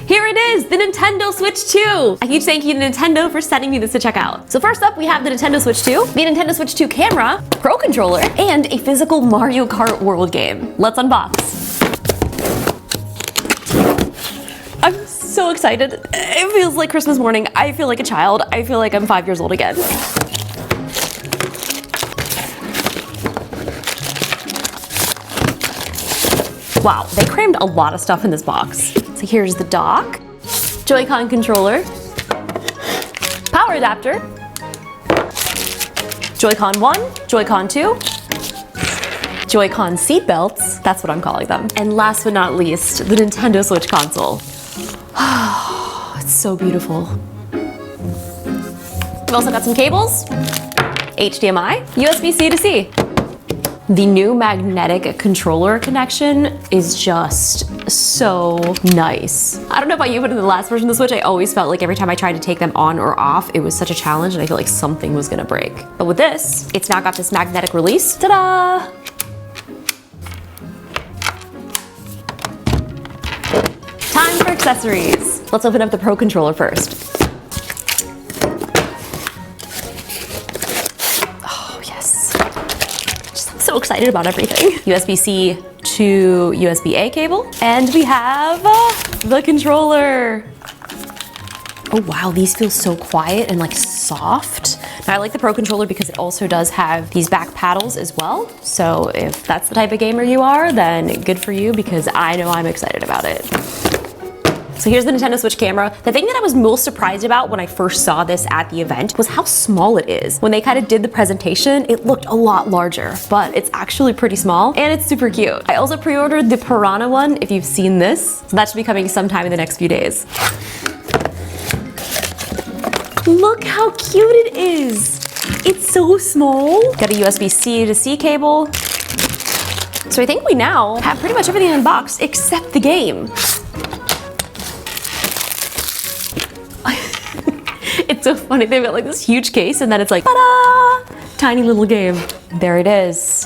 Here it is, the Nintendo Switch 2. A huge thank you to Nintendo for sending me this to check out. So first up, we have the Nintendo Switch 2, the Nintendo Switch 2 camera, Pro Controller, and a physical Mario Kart World game. Let's unbox. I'm so excited. It feels like Christmas morning. I feel like a child. I feel like I'm 5 years old again. Wow, they crammed a lot of stuff in this box. So here's the dock, Joy-Con controller, power adapter, Joy-Con 1, Joy-Con 2, Joy-Con seat belts, that's what I'm calling them. And last but not least, the Nintendo Switch console. It's so beautiful. We've also got some cables, HDMI, USB-C to C. The new magnetic controller connection is just so nice. I don't know about you, but in the last version of the Switch, I always felt like every time I tried to take them on or off, it was such a challenge and I feel like something was gonna break. But with this, it's now got this magnetic release. Ta-da! Time for accessories. Let's open up the Pro Controller first. So excited about everything. USB-C to USB-A cable. And we have the controller. Oh wow, these feel so quiet and like soft. Now I like the Pro Controller because it also does have these back paddles as well. So if that's the type of gamer you are, then good for you because I know I'm excited about it. So here's the Nintendo Switch camera. The thing that I was most surprised about when I first saw this at the event was how small it is. When they kind of did the presentation, it looked a lot larger, but it's actually pretty small and it's super cute. I also pre-ordered the Piranha one if you've seen this. So that should be coming sometime in the next few days. Look how cute it is. It's so small. Got a USB-C to C cable. So I think we now have pretty much everything unboxed except the game. It's so funny, they've got like this huge case and then it's like, ta-da! Tiny little game. There it is.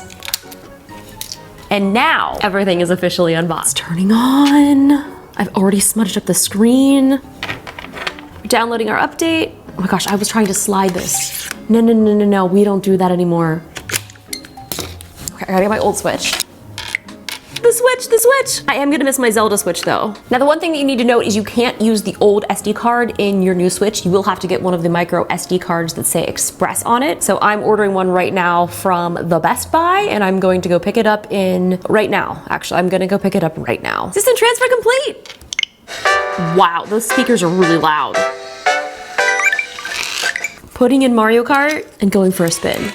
And now everything is officially unboxed. It's turning on. I've already smudged up the screen. Downloading our update. Oh my gosh, I was trying to slide this. No, we don't do that anymore. Okay, I gotta get my old Switch. The Switch! I am gonna miss my Zelda Switch though. Now the one thing that you need to note is you can't use the old SD card in your new Switch. You will have to get one of the micro SD cards that say Express on it. So I'm ordering one right now from the Best Buy and I'm going to go pick it up right now. Actually, I'm gonna go pick it up right now. System transfer complete! Wow, those speakers are really loud. Putting in Mario Kart and going for a spin.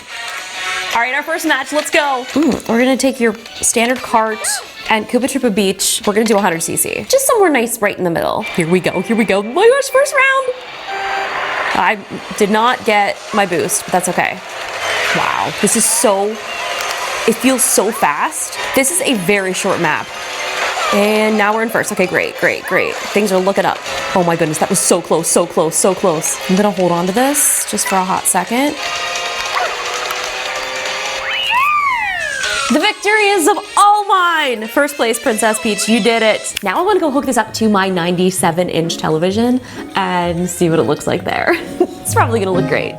All right, our first match, let's go. We're gonna take your standard Kart and Koopa Troopa Beach. We're gonna do 100cc. Just somewhere nice right in the middle. Here we go. Oh my gosh, first round. I did not get my boost, but that's okay. Wow, this is it feels so fast. This is a very short map. And now we're in first. Okay, great. Things are looking up. Oh my goodness, that was so close. I'm gonna hold on to this just for a hot second. The victory is of all mine! First place, Princess Peach, you did it. Now I wanna go hook this up to my 97-inch television and see what it looks like there. It's probably gonna look great.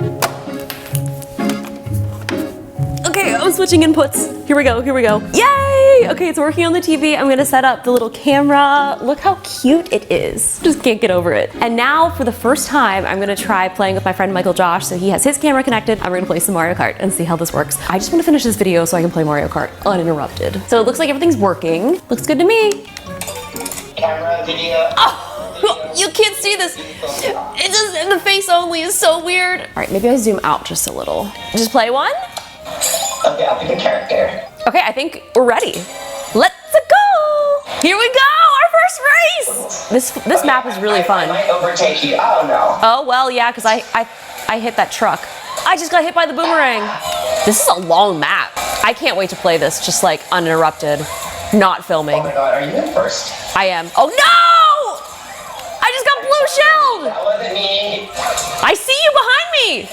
Okay, I'm switching inputs. Here we go. Yay! Okay, it's working on the TV. I'm gonna set up the little camera. Look how cute it is. Just can't get over it. And now, for the first time, I'm gonna try playing with my friend Michael Josh. So he has his camera connected. I'm gonna play some Mario Kart and see how this works. I just wanna finish this video so I can play Mario Kart uninterrupted. So it looks like everything's working. Looks good to me. Camera, video. Oh, you can't see this. It's just in the face only is so weird. All right, maybe I zoom out just a little. Just play one. Okay, I'll pick a character. Okay, I think we're ready. Let's go! Here we go, our first race! This map is really fun. I might overtake you. Oh no. Oh well, yeah, because I hit that truck. I just got hit by the boomerang. This is a long map. I can't wait to play this just like uninterrupted, not filming. Oh my god, are you in first? I am. Oh no! I just got blue shelled! That wasn't me. I see you behind me!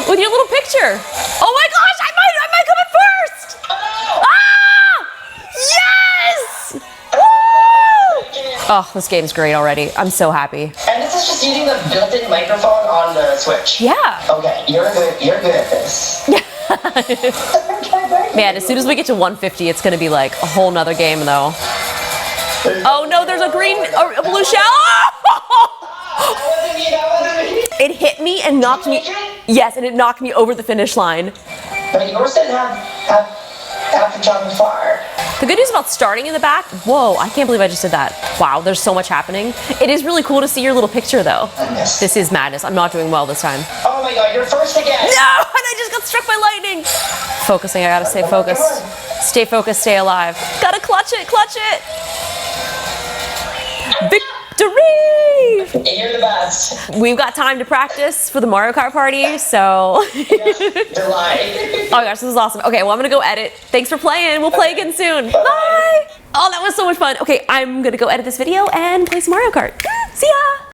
With your little picture. Oh my gosh, I might come in first! Oh, Ah! Yes! Woo! Oh, this game's great already. I'm so happy. And this is just using the built-in microphone on the Switch. Yeah. Okay, you're good at this. Man, as soon as we get to 150, it's gonna be like a whole nother game though. Oh no, there's a blue shell. It hit me and knocked me. Yes, and it knocked me over the finish line. But yours didn't have to jump far. The good news about starting in the back, whoa, I can't believe I just did that. Wow, there's so much happening. It is really cool to see your little picture though. Goodness. This is madness. I'm not doing well this time. Oh my god, you're first again. No, and I just got struck by lightning. Focusing, I gotta stay focused. Stay focused, stay alive. Gotta clutch it, clutch it. Victory! You're the best. We've got time to practice for the Mario Kart party, so. Delight. Oh my gosh, this is awesome. Okay, well I'm gonna go edit. Thanks for playing. We'll play again soon. Bye! Oh, that was so much fun. Okay, I'm gonna go edit this video and play some Mario Kart. See ya!